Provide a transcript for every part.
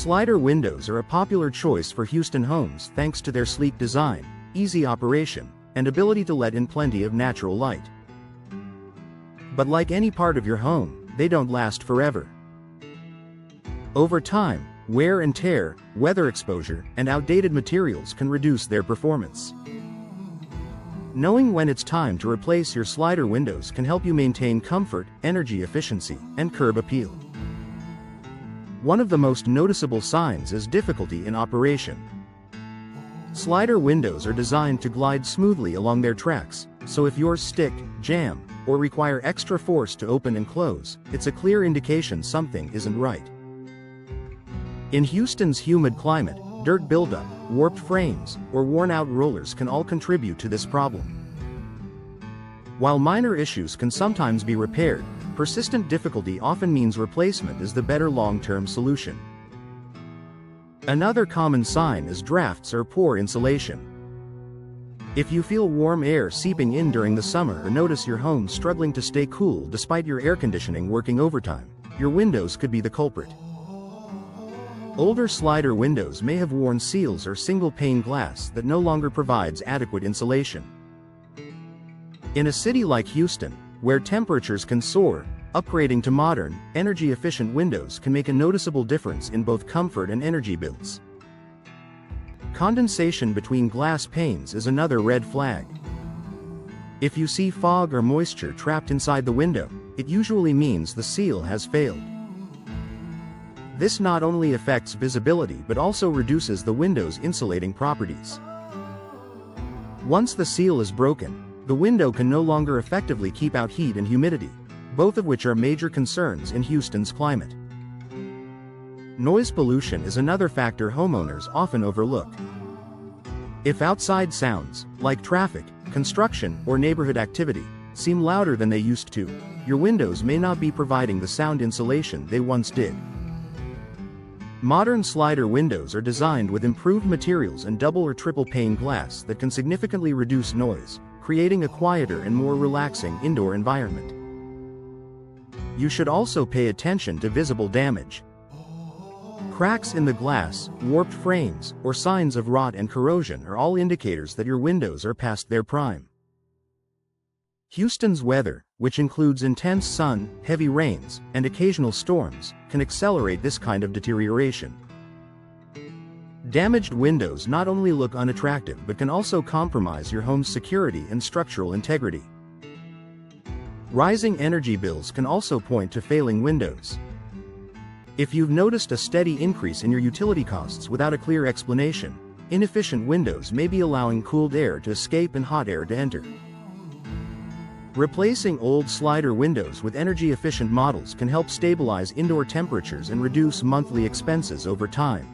Slider windows are a popular choice for Houston homes thanks to their sleek design, easy operation, and ability to let in plenty of natural light. But like any part of your home, they don't last forever. Over time, wear and tear, weather exposure, and outdated materials can reduce their performance. Knowing when it's time to replace your slider windows can help you maintain comfort, energy efficiency, and curb appeal. One of the most noticeable signs is difficulty in operation. Slider windows are designed to glide smoothly along their tracks, so if yours stick, jam, or require extra force to open and close, it's a clear indication something isn't right. In Houston's humid climate, dirt buildup, warped frames, or worn-out rollers can all contribute to this problem. While minor issues can sometimes be repaired, persistent difficulty often means replacement is the better long-term solution. Another common sign is drafts or poor insulation. If you feel warm air seeping in during the summer or notice your home struggling to stay cool despite your air conditioning working overtime, your windows could be the culprit. Older slider windows may have worn seals or single-pane glass that no longer provides adequate insulation. In a city like Houston, where temperatures can soar, upgrading to modern, energy-efficient windows can make a noticeable difference in both comfort and energy bills. Condensation between glass panes is another red flag. If you see fog or moisture trapped inside the window, it usually means the seal has failed. This not only affects visibility but also reduces the window's insulating properties. Once the seal is broken, the window can no longer effectively keep out heat and humidity, both of which are major concerns in Houston's climate. Noise pollution is another factor homeowners often overlook. If outside sounds, like traffic, construction, or neighborhood activity, seem louder than they used to, your windows may not be providing the sound insulation they once did. Modern slider windows are designed with improved materials and double or triple pane glass that can significantly reduce noise, creating a quieter and more relaxing indoor environment. You should also pay attention to visible damage. Cracks in the glass, warped frames, or signs of rot and corrosion are all indicators that your windows are past their prime. Houston's weather, which includes intense sun, heavy rains, and occasional storms, can accelerate this kind of deterioration. Damaged windows not only look unattractive but can also compromise your home's security and structural integrity. Rising energy bills can also point to failing windows. If you've noticed a steady increase in your utility costs without a clear explanation, inefficient windows may be allowing cooled air to escape and hot air to enter. Replacing old slider windows with energy-efficient models can help stabilize indoor temperatures and reduce monthly expenses over time.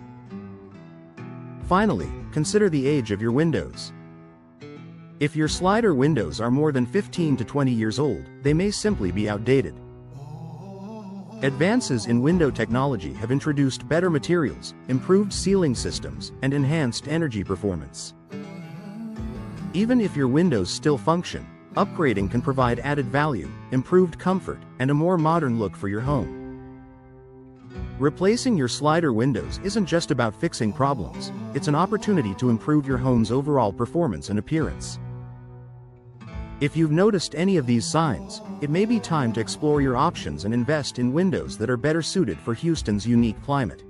Finally, consider the age of your windows. If your slider windows are more than 15 to 20 years old, they may simply be outdated. Advances in window technology have introduced better materials, improved sealing systems, and enhanced energy performance. Even if your windows still function, upgrading can provide added value, improved comfort, and a more modern look for your home. Replacing your slider windows isn't just about fixing problems, it's an opportunity to improve your home's overall performance and appearance. If you've noticed any of these signs, it may be time to explore your options and invest in windows that are better suited for Houston's unique climate.